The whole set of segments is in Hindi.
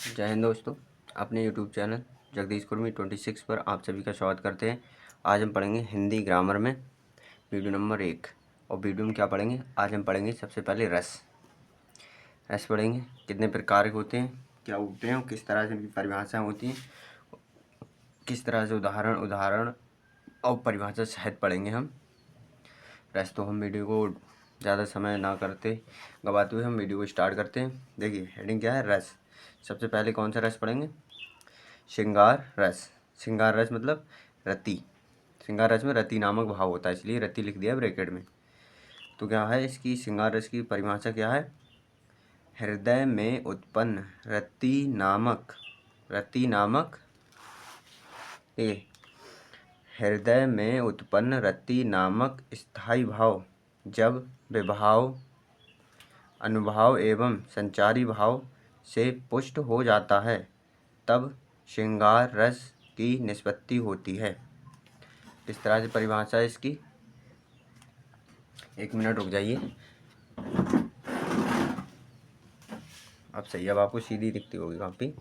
जय हिंद दोस्तों, अपने YouTube चैनल जगदीश कुर्मी 26 पर आप सभी का स्वागत करते हैं। आज हम पढ़ेंगे हिंदी ग्रामर में वीडियो नंबर 1। और वीडियो में क्या पढ़ेंगे? आज हम पढ़ेंगे सबसे पहले रस पढ़ेंगे। कितने प्रकार के होते हैं, क्या होते हैं और किस तरह से इनकी परिभाषाएँ होती हैं, किस तरह से उदाहरण और परिभाषा सहित पढ़ेंगे हम रस। तो हम वीडियो को ज़्यादा समय ना करते गवाते हुए हम वीडियो को स्टार्ट करते हैं। देखिए हेडिंग क्या है, रस। सबसे पहले कौन सा रस पढ़ेंगे? श्रृंगार रस। श्रृंगार रस मतलब रति। श्रृंगार रस में रति नामक भाव होता है, इसलिए रति लिख दिया ब्रैकेट में। तो क्या है इसकी श्रृंगार रस की परिभाषा क्या है? हृदय में उत्पन्न रति नामक हृदय में उत्पन्न रति नामक स्थायी भाव जब विभाव, अनुभाव एवं संचारी भाव से पुष्ट हो जाता है तब श्रृंगार रस की निष्पत्ति होती है। इस तरह से परिभाषा है इसकी। 1 मिनट रुक जाइए। अब सही, अब आपको सीधी दिखती होगी कॉपी।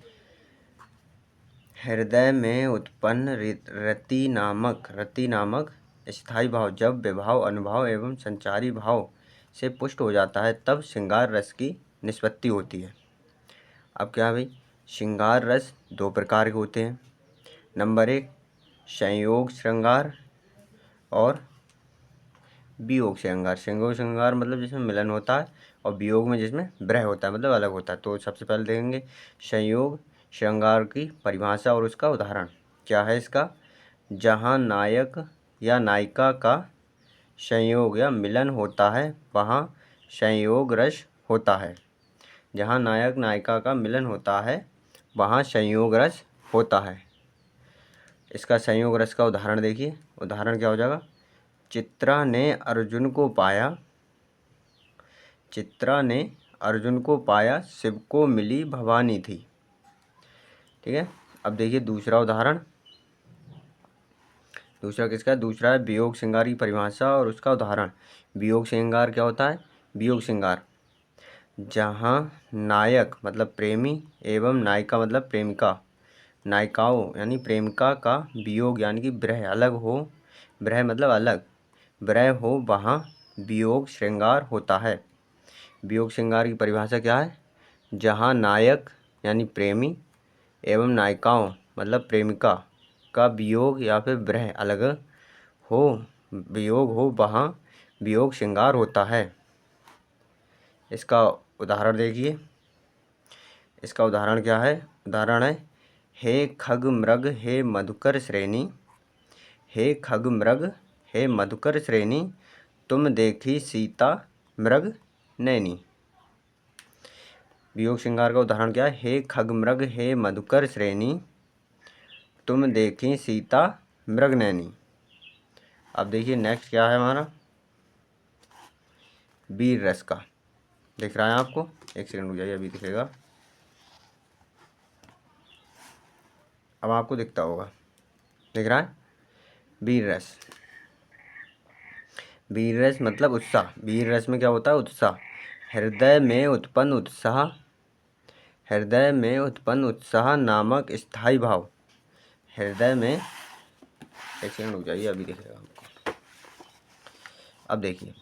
हृदय में उत्पन्न रति नामक स्थायी भाव जब विभाव, अनुभाव एवं संचारी भाव से पुष्ट हो जाता है तब श्रृंगार रस की निष्पत्ति होती है। अब क्या भाई, श्रृंगार रस 2 प्रकार के होते हैं। नंबर 1 संयोग श्रृंगार और वियोग श्रृंगार। संयोग श्रृंगार मतलब जिसमें मिलन होता है और वियोग में जिसमें विरह होता है, मतलब अलग होता है। तो सबसे पहले देखेंगे संयोग श्रृंगार की परिभाषा और उसका उदाहरण क्या है इसका। जहाँ नायक या नायिका का संयोग या मिलन होता है वहाँ संयोग रस होता है। जहाँ नायक नायिका का मिलन होता है वहाँ संयोग रस होता है। इसका संयोग रस का उदाहरण देखिए। उदाहरण क्या हो जाएगा? चित्रा ने अर्जुन को पाया, शिव को मिली भवानी थी। ठीक है। अब देखिए दूसरा उदाहरण। दूसरा किसका है? दूसरा है वियोग श्रृंगार की परिभाषा और उसका उदाहरण। वियोग श्रृंगार क्या होता है? वियोग श्रृंगार जहाँ नायक मतलब प्रेमी एवं नायिका मतलब प्रेमिका, नायिकाओं यानी प्रेमिका का वियोग यानी कि विरह अलग हो, विरह मतलब अलग, विरह हो वहाँ वियोग श्रृंगार होता है। वियोग श्रृंगार की परिभाषा क्या है? जहाँ नायक यानी प्रेमी एवं नायिकाओं मतलब प्रेमिका का वियोग या फिर विरह अलग हो, वियोग हो वहाँ वियोग श्रृंगार होता है। इसका उदाहरण देखिए। इसका उदाहरण क्या है? उदाहरण है हे खग मृग हे मधुकर श्रेणी, हे खग मृग हे मधुकर श्रेणी, तुम देखी सीता मृग नैनी। वियोग श्रृंगार का उदाहरण क्या है? हे खग मृग हे मधुकर श्रेणी, तुम देखी सीता मृग नैनी। अब देखिए नेक्स्ट क्या है हमारा, वीर रस का। दिख रहा है आपको? 1 सेकंड रुक जाइए, अभी दिखेगा। अब आपको दिखता होगा, दिख रहा है? वीर रस। वीर रस मतलब उत्साह। वीर रस में क्या होता है? उत्साह। हृदय में उत्पन्न उत्साह नामक स्थायी भाव। हृदय में, 1 सेकंड रुक जाइए, अभी दिखेगा आपको। अब देखिए,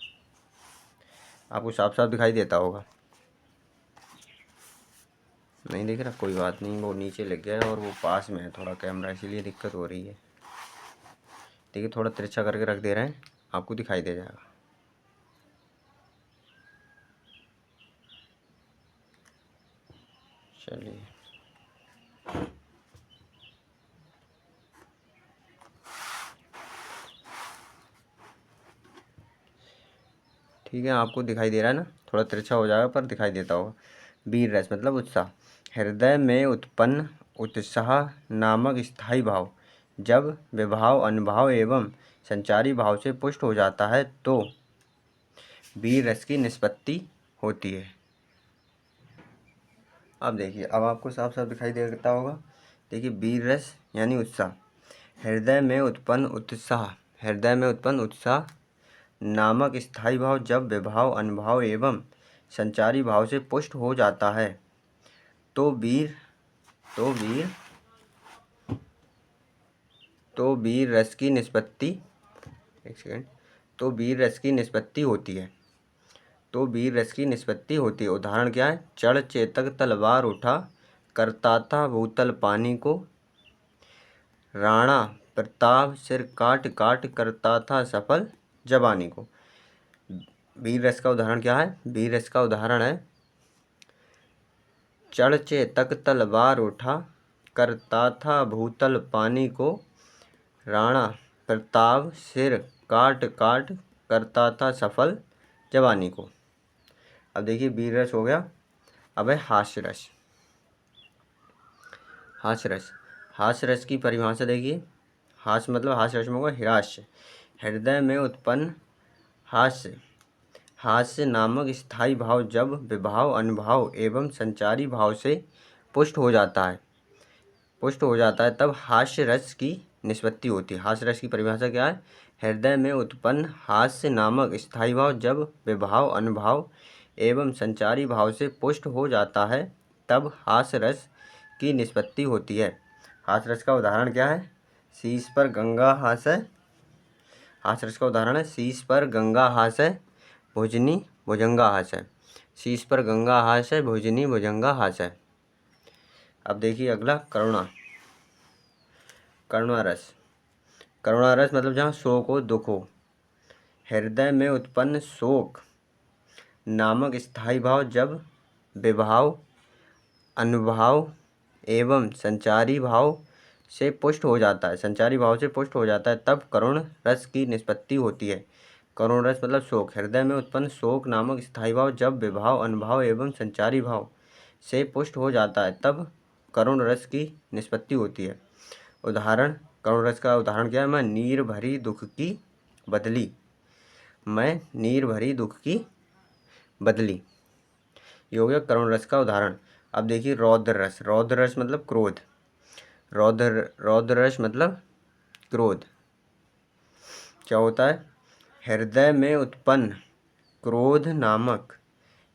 आपको साफ साफ दिखाई देता होगा। नहीं दिख रहा? कोई बात नहीं, वो नीचे लग गया है और वो पास में है थोड़ा कैमरा, इसीलिए दिक्कत हो रही है। देखिए थोड़ा तिरछा करके रख दे रहे हैं, आपको दिखाई दे जाएगा। चलिए ठीक है, आपको दिखाई दे रहा है ना? थोड़ा तिरछा हो जाएगा पर दिखाई देता होगा। वीर रस मतलब उत्साह। हृदय में उत्पन्न उत्साह नामक स्थायी भाव जब विभाव, अनुभाव एवं संचारी भाव से पुष्ट हो जाता है तो वीर रस की निष्पत्ति होती है। अब देखिए, अब आपको साफ साफ दिखाई देता होगा। देखिए वीर रस यानी उत्साह। हृदय में उत्पन्न उत्साह नामक स्थायी भाव जब विभाव, अनुभाव एवं संचारी भाव से पुष्ट हो जाता है तो वीर तो वीर रस की निष्पत्ति, एक सेकेंड, तो वीर रस की निष्पत्ति होती है। तो वीर रस की निष्पत्ति होती है। उदाहरण क्या है? चढ़ चेतक तलवार उठा, करता था भूतल पानी को, राणा प्रताप सिर काट काट करता था सफल जवानी को। वीर रस का उदाहरण क्या है? वीर रस का उदाहरण है चढ़ चेतक तलवार उठा, करता था भूतल पानी को, राणा प्रताप सिर काट काट करता था सफल जवानी को। अब देखिए वीर रस हो गया। अब है हास्य रस। हास्य रस, हास्य रस की परिभाषा देखिए। हास्य मतलब हास्य रस में होगा हिरास्य, हृदय में उत्पन्न हास्य, हास्य नामक स्थायी भाव जब विभाव अनुभाव एवं संचारी भाव से पुष्ट हो जाता है तब हास्य रस की निष्पत्ति होती है। हास्य रस की परिभाषा क्या है? हृदय में उत्पन्न हास्य नामक स्थायी भाव जब विभाव अनुभाव एवं संचारी भाव से पुष्ट हो जाता है तब हास्य रस की निष्पत्ति होती है। हास्य रस का उदाहरण क्या है? शीश पर गंगा हास्य, हास्य रस का उदाहरण है शीश पर गंगा हास्य, भुजनी भुजंगा हास्य। शीश पर गंगा हास्य, भुजनी भुजंगा हास्य। अब देखिए अगला करुणा, करुणा रस। करुणा रस मतलब जहाँ शोक हो, दुख हो। हृदय में उत्पन्न शोक नामक स्थायी भाव जब विभाव अनुभाव एवं संचारी भाव से पुष्ट हो जाता है, संचारी भाव से पुष्ट हो जाता है तब करुण रस की निष्पत्ति होती है। करुण रस मतलब शोक, हृदय में उत्पन्न शोक नामक स्थायी भाव जब विभाव अनुभाव एवं संचारी भाव से पुष्ट हो जाता है तब करुण रस की निष्पत्ति होती है। उदाहरण, करुण रस का उदाहरण क्या है? मैं नीर भरी दुख की बदली, मैं नीर भरी दुख की बदली। ये हो गया करुण रस का उदाहरण। अब देखिए रौद्र रस। रौद्र रस मतलब क्रोध, रौद्र रस मतलब क्रोध। क्या होता है? हृदय में उत्पन्न क्रोध नामक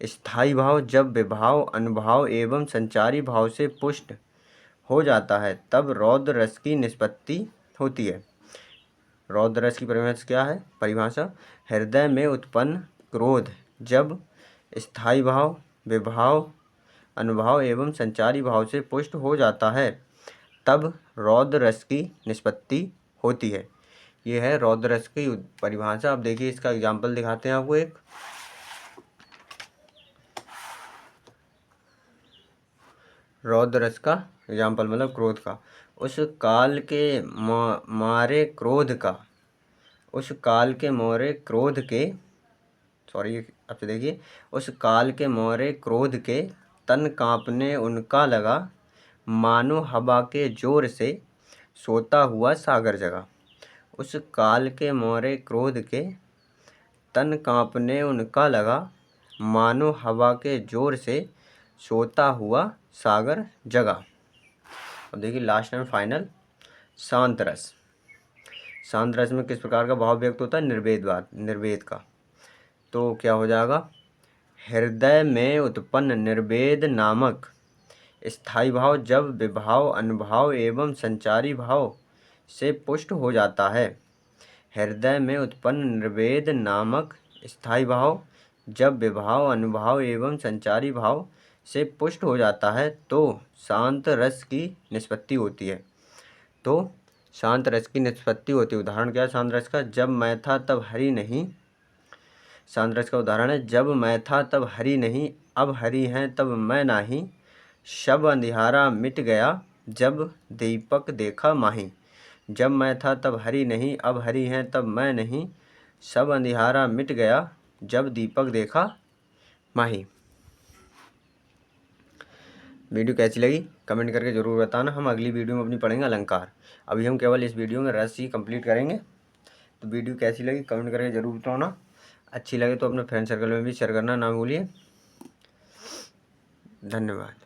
स्थायी भाव जब विभाव अनुभाव एवं संचारी भाव से पुष्ट हो जाता है तब रौद्र रस की निष्पत्ति होती है। रौद्र रस की परिभाषा क्या है? परिभाषा, हृदय में उत्पन्न क्रोध जब स्थायी भाव विभाव अनुभाव एवं संचारी भाव से पुष्ट हो जाता है तब रौद्र रस की निष्पत्ति होती है। ये है रौद्र रस की परिभाषा। अब देखिए इसका एग्जाम्पल दिखाते हैं आपको। एक रौद्र रस का एग्जाम्पल मतलब क्रोध का। उस काल के मारे क्रोध का, उस काल के मोरे क्रोध के, सॉरी अब से देखिए, उस काल के मोरे क्रोध के तन कांपने उनका लगा, मानो हवा के जोर से सोता हुआ सागर जगा। उस काल के मोरे क्रोध के तन कांपने उनका लगा, मानो हवा के जोर से सोता हुआ सागर जगा। अब देखिए लास्ट एंड फाइनल, शांत रस। शांत रस में किस प्रकार का भाव व्यक्त होता है? निर्वेद का। तो क्या हो जाएगा? हृदय में उत्पन्न निर्वेद नामक स्थायी भाव जब विभाव अनुभाव एवं संचारी भाव से पुष्ट हो जाता है। हृदय में उत्पन्न निर्वेद नामक स्थायी भाव जब विभाव अनुभाव एवं संचारी भाव से पुष्ट हो जाता है तो शांत रस की निष्पत्ति होती है। तो शांत रस की निष्पत्ति होती है। उदाहरण क्या है शांत रस का? जब मैं था तब हरि नहीं। शांत रस का उदाहरण है जब मैं था तब हरि नहीं, अब हरि हैं तब मैं नाही, शब अंधियारा मिट गया जब दीपक देखा माही। जब मैं था तब हरि नहीं, अब हरि हैं तब मैं नहीं, सब अंधियारा मिट गया जब दीपक देखा माही। वीडियो कैसी लगी कमेंट करके ज़रूर बताना। हम अगली वीडियो में अपनी पढ़ेंगे अलंकार। अभी हम केवल इस वीडियो में रस ही कंप्लीट करेंगे। तो वीडियो कैसी लगी कमेंट करके ज़रूर बताना। अच्छी लगे तो अपने फ्रेंड सर्कल में भी शेयर करना ना भूलिए। धन्यवाद।